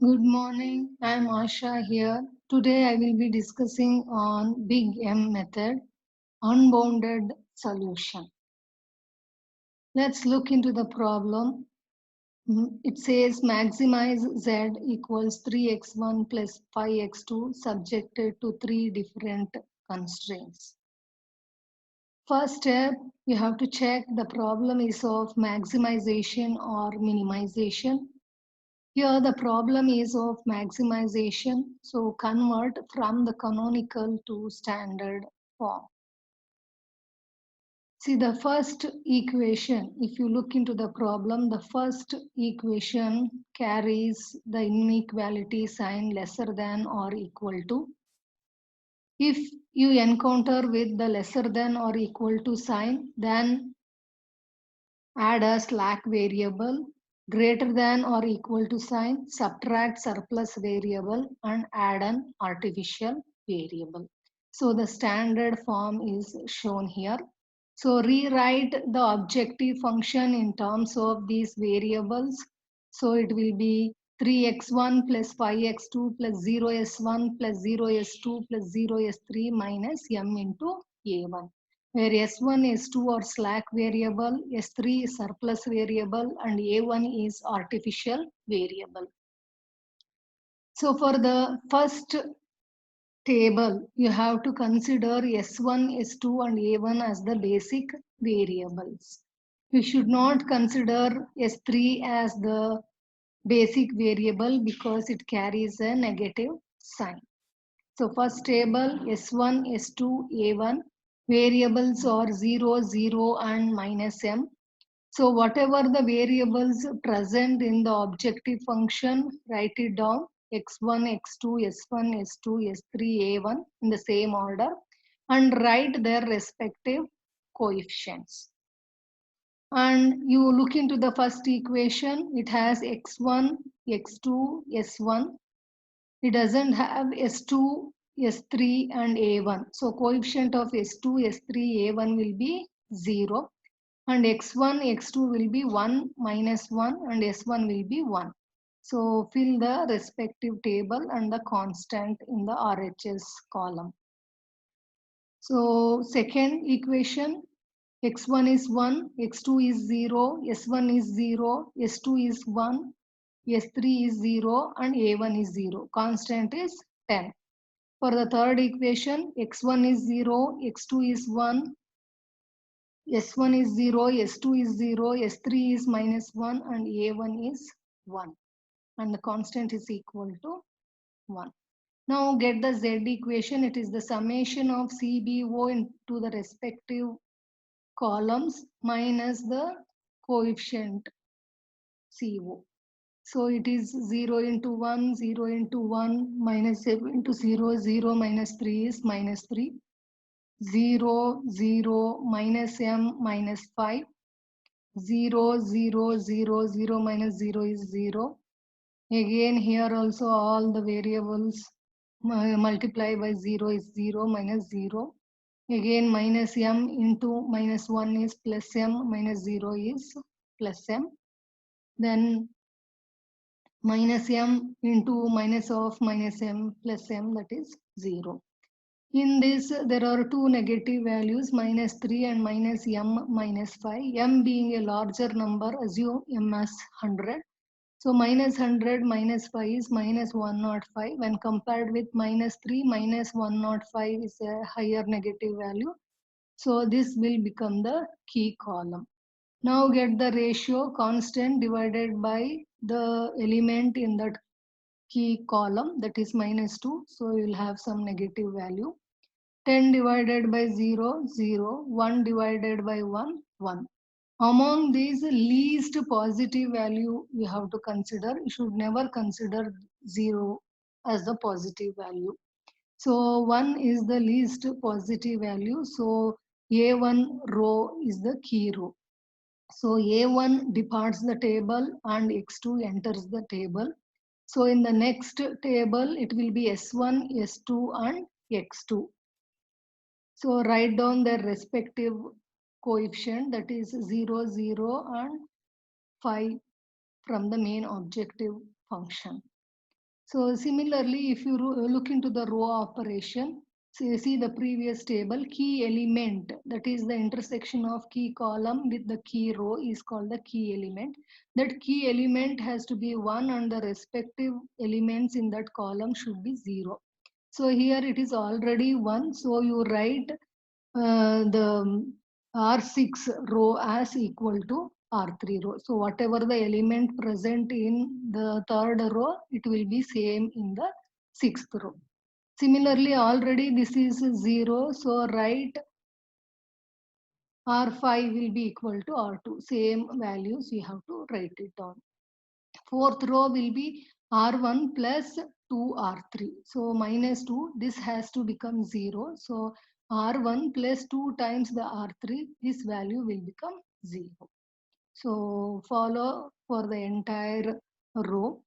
Good morning, I am Asha here. Today I will be discussing on Big M method, unbounded solution. Let's look into the problem. It says maximize z equals 3x1 plus 5x2 subjected to three different constraints. First step, you have to check the problem is of maximization or minimization. Here the problem is of maximization, so convert from the canonical to standard form. See the first equation, if you look into the problem, the first equation carries the inequality sign lesser than or equal to. If you encounter with the lesser than or equal to sign, then add a slack variable, greater than or equal to sign, subtract surplus variable and add an artificial variable. So the standard form is shown here. So rewrite the objective function in terms of these variables. So it will be 3x1 plus 5x2 plus 0s1 plus 0s2 plus 0s3 minus m into a1, where S1, S2 are slack variable, S3 is surplus variable, and A1 is artificial variable. So for the first table, you have to consider S1, S2, and A1 as the basic variables. You should not consider S3 as the basic variable because it carries a negative sign. So first table S1, S2, A1 variables are 0, 0 and minus m. So whatever the variables present in the objective function, write it down x1, x2, s1, s2, s3, a1 in the same order and write their respective coefficients. And you look into the first equation, it has x1, x2, s1. It doesn't have S2, S3 and A1. So coefficient of S2, S3, A1 will be 0 and X1, X2 will be 1 minus 1 and S1 will be 1. So fill the respective table and the constant in the RHS column. So second equation, X1 is 1, X2 is 0, S1 is 0, S2 is 1, S3 is 0 and A1 is 0. Constant is 10. For the third equation, x1 is 0, x2 is 1, s1 is 0, s2 is 0, s3 is minus 1 and a1 is 1 and the constant is equal to 1. Now get the z equation. It is the summation of CBO into the respective columns minus the coefficient CO. So it is 0 into 1, 0 into 1, minus 7 into 0, 0 minus 3 is minus 3. 0, 0, minus m, minus 5. 0, 0, 0, 0 minus 0 is 0. Again here also all the variables multiply by 0 is 0 minus 0. Again minus m into minus 1 is plus m, minus 0 is plus m. Then minus m into minus of minus m plus m, that is 0. In this, there are two negative values, minus 3 and minus m minus 5. M being a larger number, assume m as 100. So minus 100 minus 5 is minus 105. When compared with minus 3, minus 105 is a higher negative value. So this will become the key column. Now get the ratio constant divided by the element in that key column, that is minus 2. So you will have some negative value. 10 divided by 0, 0. 1 divided by 1, 1. Among these, least positive value you have to consider. You should never consider 0 as the positive value. So 1 is the least positive value. So A1 row is the key row. So A1 departs the table and X2 enters the table. So in the next table, it will be S1, S2 and X2. So write down their respective coefficient, that is 0, 0 and 5 from the main objective function. So similarly, if you look into the row operation, see the previous table, key element, that is the intersection of key column with the key row is called the key element. That key element has to be 1 and the respective elements in that column should be 0. So here it is already 1. So you write the R6 row as equal to R3 row. So whatever the element present in the third row, it will be same in the sixth row. Similarly, already this is 0. So write R5 will be equal to R2. Same values you have to write it down. Fourth row will be R1 plus 2R3. So minus 2, this has to become 0. So R1 plus 2 times the R3, this value will become 0. So follow for the entire row.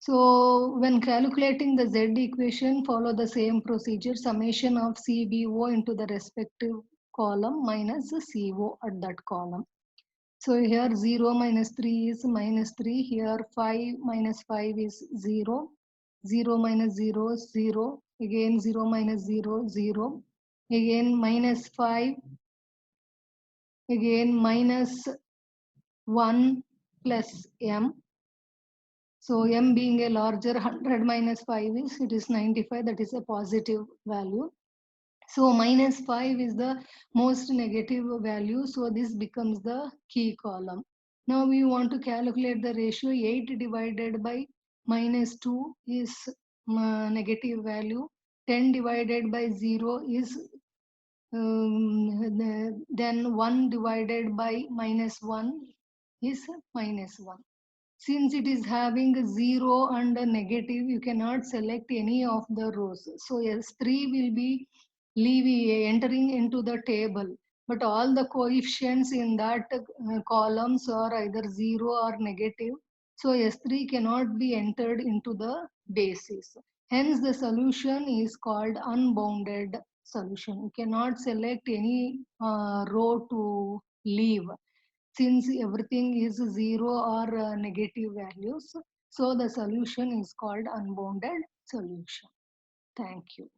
So when calculating the Z equation, follow the same procedure, summation of CBO into the respective column minus the CO at that column. So here 0 minus 3 is minus 3. Here 5 minus 5 is 0. 0 minus 0 is 0. Again 0 minus 0, 0. Again minus 5. Again minus 1 plus m. So m being a larger, 100 minus 5 is, it is 95. That is a positive value. So minus 5 is the most negative value. So this becomes the key column. Now we want to calculate the ratio. 8 divided by minus 2 is negative value. 10 divided by 0 is then 1 divided by minus 1 is minus 1. Since it is having a 0 and a negative, you cannot select any of the rows. So S3 will be entering into the table, but all the coefficients in that columns are either 0 or negative. So S3 cannot be entered into the basis. Hence the solution is called unbounded solution. You cannot select any row to leave since everything is 0 or negative values. So the solution is called unbounded solution. Thank you.